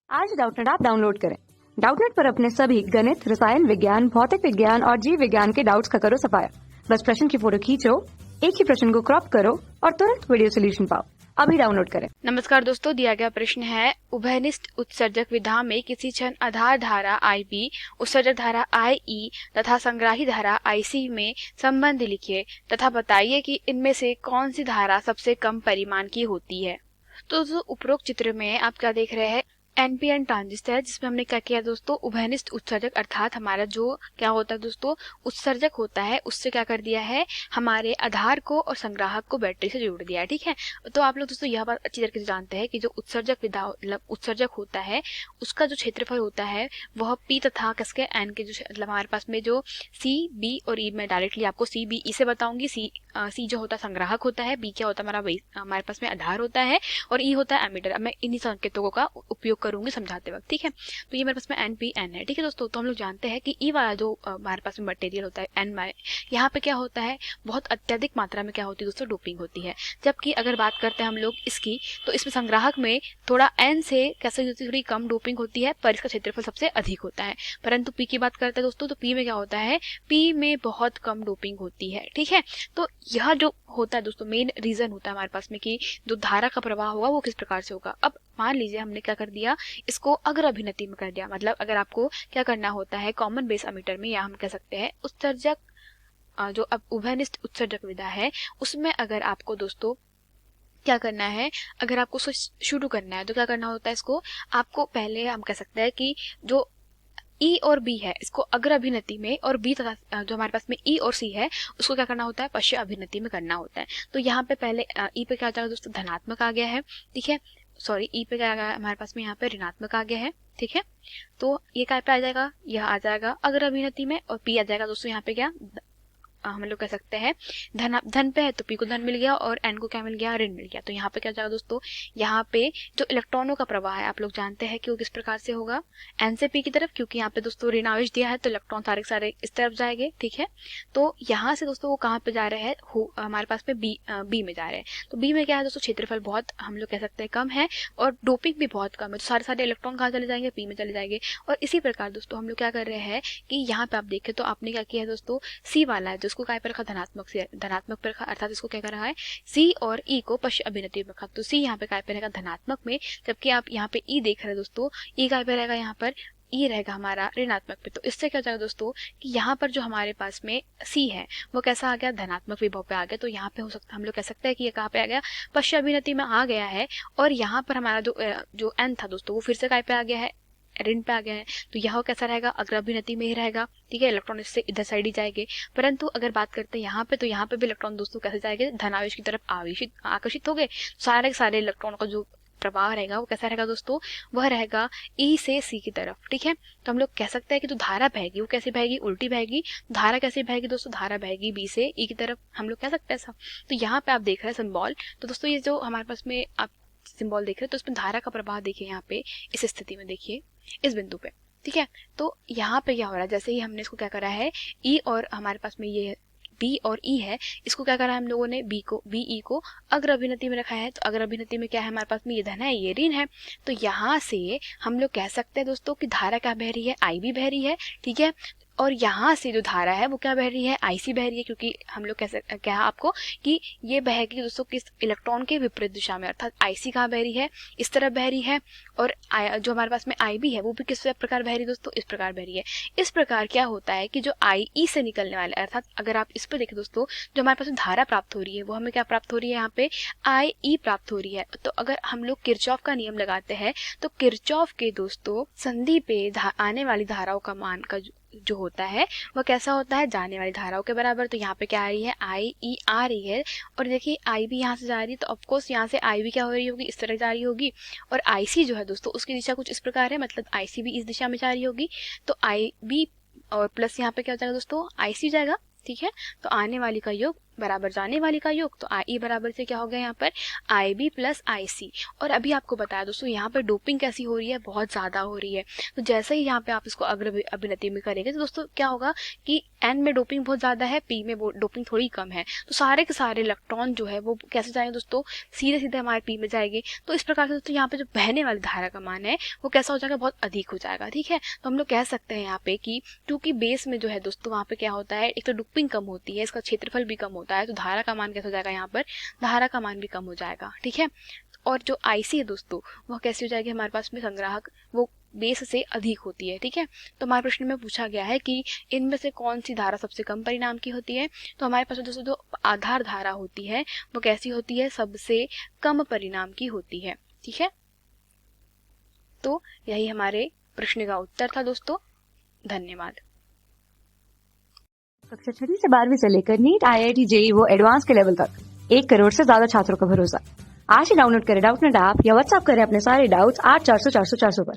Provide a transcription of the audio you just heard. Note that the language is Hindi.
आज डाउटनेट ऐप डाउनलोड करें। डाउटनेट पर अपने सभी गणित, रसायन विज्ञान, भौतिक विज्ञान और जीव विज्ञान के डाउट्स का करो सफाया। बस प्रश्न की फोटो खींचो, एक ही प्रश्न को क्रॉप करो और तुरंत वीडियो सोल्यूशन पाओ। अभी डाउनलोड करें। नमस्कार दोस्तों, दिया गया प्रश्न है उभयनिष्ठ उत्सर्जक विधा में किसी क्षण आधार धारा IB, उत्सर्जक धारा IE तथा संग्राही धारा IC में संबंध लिखिए तथा बताइए कि इनमें से कौन सी धारा सबसे कम परिमाण की होती है। तो उपरोक्त चित्र में आप क्या देख रहे हैं, NPN ट्रांजिस्टर है जिसमें हमने क्या किया दोस्तों, उभयनिष्ठ उत्सर्जक अर्थात हमारा जो क्या होता है दोस्तों, उत्सर्जक होता है उससे क्या कर दिया है, हमारे आधार को और संग्राहक को बैटरी से जोड़ दिया है। ठीक है, तो आप लोग दोस्तों यह बात अच्छी तरीके से जानते हैं कि जो उत्सर्जक विधा मतलब उत्सर्जक होता है उसका जो क्षेत्रफल होता है वह P तथा किसके N के जो मतलब हमारे पास में जो C, B और E में डायरेक्टली आपको C, B, E से बताऊंगी। C जो होता है संग्राहक होता है, B क्या होता है हमारे पास में आधार होता है और E होता है एमिटर। अब मैं इन्हीं संकेतों का उपयोग करूंगी समझाते वक्त। ठीक है, तो ये मेरे पास में NPN है। ठीक है दोस्तों, तो हम लोग जानते हैं कि E वाला जो हमारे पास में मटेरियल होता है N में, यहाँ पे क्या होता है, बहुत अत्यधिक मात्रा में क्या होती है दोस्तों, डोपिंग होती है। जबकि अगर बात करते हैं हम लोग इसकी, तो इसमें संग्राहक में थोड़ा N से कैसे होती है, थोड़ी कम डोपिंग होती है पर इसका क्षेत्रफल सबसे अधिक होता है। परंतु P की बात करते हैं दोस्तों, तो P में क्या होता है, P में बहुत कम डोपिंग होती है। ठीक है, तो यह जो होता है दोस्तों मेन रीजन होता है हमारे पास में कि जो धारा का प्रवाह होगा वो किस प्रकार से होगा। अब मान लीजिए हमने क्या कर दिया, इसको अग्र अभिनति में कर दिया। मतलब अगर आपको क्या करना होता है कॉमन बेस एमीटर में, या हम कह सकते हैं उत्सर्जक जो अब उभयनिष्ठ उत्सर्जक विधा है उसमें अगर आपको दोस्तों क्या करना है, अगर आपको शुरू करना है तो क्या करना होता है, इसको आपको पहले हम कह सकते हैं कि जो E और B है इसको अग्र अभिनति में, और B तथा जो हमारे पास में E और C है उसको क्या करना होता है, पश्चिम अभिनति में करना होता है। तो यहाँ पे पहले E पे क्या आ जाएगा दोस्तों, धनात्मक आ गया है। ठीक है, सॉरी E पे क्या आ गया हमारे पास में, यहाँ पे ऋणात्मक आ गया है। ठीक है, तो ये क्या पे आ जाएगा, यह आ जाएगा अग्र अभिनति में, और P आ जाएगा दोस्तों यहाँ पे क्या, हम लोग कह सकते हैं धन पे है तो P को धन मिल गया और N को क्या मिल गया, ऋण मिल गया। तो यहाँ पे क्या जाएगा दोस्तों, यहाँ पे जो इलेक्ट्रॉनों का प्रवाह है आप लोग जानते हैं कि वो किस प्रकार से होगा, N से P की तरफ, क्योंकि यहाँ पे दोस्तों ऋण आवेश दिया है तो इलेक्ट्रॉन सारे सारे इस तरफ जाएंगे। ठीक है, तो यहाँ से दोस्तों वो कहाँ पे जा रहे हैं, हमारे पास में B में जा रहे हैं। तो B में क्या है दोस्तों, क्षेत्रफल बहुत हम लोग कह सकते हैं कम है और डोपिंग भी बहुत कम है, तो सारे सारे इलेक्ट्रॉन कहाँ चले जाएंगे, P में चले जाएंगे। और इसी प्रकार दोस्तों हम लोग क्या कर रहे हैं कि यहाँ पे आप देखें तो आपने क्या किया है दोस्तों, C वाला है जिसको काय पर रखा, धनात्मक से धनात्मक पर रखा, अर्थात इसको क्या कर रहा है, C और E को पश्चिम अभिनति में रखा। तो C यहाँ पे काय पे रहेगा, धनात्मक में, जबकि आप यहाँ पे E देख रहे हैं दोस्तों, E काय पे रहेगा, यहाँ पर E रहेगा हमारा ऋणात्मक पे। तो इससे क्या हो जाएगा दोस्तों कि यहाँ पर जो हमारे पास में C है वो कैसा आ गया, धनात्मक विभव पे आ गया। तो यहाँ पे हो सकता है हम लोग कह सकते हैं कि ये कहाँ पे आ गया, पश्चिम अभिनति में आ गया है। और यहाँ पर हमारा जो N था दोस्तों वो फिर से काय पे आ गया है, ऋण पे आ गया है। तो यह कैसा रहेगा, अग्र अभिनति में ही रहेगा। ठीक है, इलेक्ट्रॉन इससे इधर साइड ही जाएंगे। परंतु अगर बात करते हैं यहाँ पे, तो यहाँ पे भी इलेक्ट्रॉन दोस्तों कैसे जाएंगे, धनावेश की तरफ आकर्षित हो गए। सारे सारे इलेक्ट्रॉनों का जो प्रवाह रहेगा वो कैसा रहेगा दोस्तों, वह रहेगा E से C की तरफ। ठीक है, तो हम लोग कह सकते हैं कि जो धारा बहेगी वो कैसे बहेगी, उल्टी बहेगी। धारा कैसे बहेगी दोस्तों, धारा बहेगी B से E की तरफ, हम लोग कह सकते हैं ऐसा। तो यहाँ पे आप देख रहे हैं सिंबल, तो दोस्तों ये जो हमारे पास में आप सिंबल देख रहे हैं तो इसमें धारा का प्रवाह देखिए, यहाँ पे इस स्थिति में देखिए इस बिंदु पे। ठीक है, तो यहाँ पे क्या हो रहा है, जैसे ही हमने इसको क्या करा है, E और हमारे पास में ये B और E है, इसको क्या करा है हम लोगों ने, BE को अग्र अभिनति में रखा है। तो अग्र अभिनति में क्या है हमारे पास में, ये धन है ये ऋण है। तो यहाँ से हम लोग कह सकते हैं दोस्तों कि धारा क्या बह रही है, IB बह रही है। ठीक है, और यहाँ से जो धारा है वो क्या बह रही है, IC बह रही है, क्योंकि हम लोग क्या आपको कि ये बहेगी दोस्तों किस इलेक्ट्रॉन के विपरीत दिशा में, अर्थात IC कहाँ बह रही है, इस तरफ बह रही है। और जो हमारे पास में IB है वो भी किस प्रकार बह रही है दोस्तों, इस प्रकार बह रही है। इस प्रकार क्या होता है कि जो IE से निकलने वाले, अर्थात अगर आप इस पर देखें दोस्तों, जो हमारे पास धारा प्राप्त हो रही है वो हमें क्या प्राप्त हो रही है, यहाँ पे IE प्राप्त हो रही है। तो अगर हम लोग किरचॉफ का नियम लगाते हैं तो किरचॉफ के दोस्तों संधि पे आने वाली धाराओं का मान का जो होता है वह कैसा होता है, जाने वाली धाराओं के बराबर। तो यहाँ पे क्या आ रही है, IE आ रही है, और देखिए IB यहाँ से जा रही है, तो ऑफकोर्स यहाँ से IB क्या हो रही होगी, इस तरह जा रही होगी। और IC जो है दोस्तों उसकी दिशा कुछ इस प्रकार है, मतलब IC भी इस दिशा में जा रही होगी। तो IB और प्लस यहाँ पे क्या हो जाएगा दोस्तों, IC जाएगा। ठीक है, तो आने वाली का योग बराबर जाने वाली का योग, तो IE बराबर से क्या हो गया यहाँ पर IB प्लस IC। और अभी आपको बताया दोस्तों यहाँ पर डोपिंग कैसी हो रही है, बहुत ज़्यादा हो रही है। तो जैसे ही यहाँ पे आप इसको अग्र अभिनति में करेंगे तो दोस्तों क्या होगा कि N में डोपिंग बहुत ज़्यादा है, P में डोपिंग थोड़ी कम है, तो सारे के सारे इलेक्ट्रॉन जो है वो कैसे जाएंगे दोस्तों, सीधे सीधे हमारे P में जाएंगे। तो इस प्रकार से दोस्तों यहाँ पे जो बहने वाली धारा का मान है वो कैसा हो जाएगा, बहुत अधिक हो जाएगा। ठीक है, तो हम लोग कह सकते हैं यहाँ पे कि क्योंकि बेस में जो है दोस्तों वहाँ पे क्या होता है, एक तो डोपिंग कम होती है, इसका क्षेत्रफल भी कम होता है, तो धारा का मान कैसा हो जाएगा, यहाँ पर धारा का मान भी कम हो जाएगा। ठीक है, और जो IC है दोस्तों वह कैसी हो जाएगी, हमारे पास में संग्राहक वो बेस से अधिक होती है। ठीक है, तो हमारे प्रश्न में पूछा गया है कि इनमें से कौन सी धारा सबसे कम परिणाम की होती है। तो हमारे पास दोस्तों जो आधार धारा होती है वो कैसी होती है, सबसे कम परिणाम की होती है। ठीक है, तो यही हमारे प्रश्न का उत्तर था दोस्तों। धन्यवाद। कक्षा 6 से 12वीं से लेकर नीट, IIT, JEE वो एडवांस के लेवल तक 1 करोड़ से ज्यादा छात्रों का भरोसा। आज ही डाउनलोड करें डाउटनेट ऐप या व्हाट्सएप करें अपने सारे डाउट्स 8400 400 400 पर।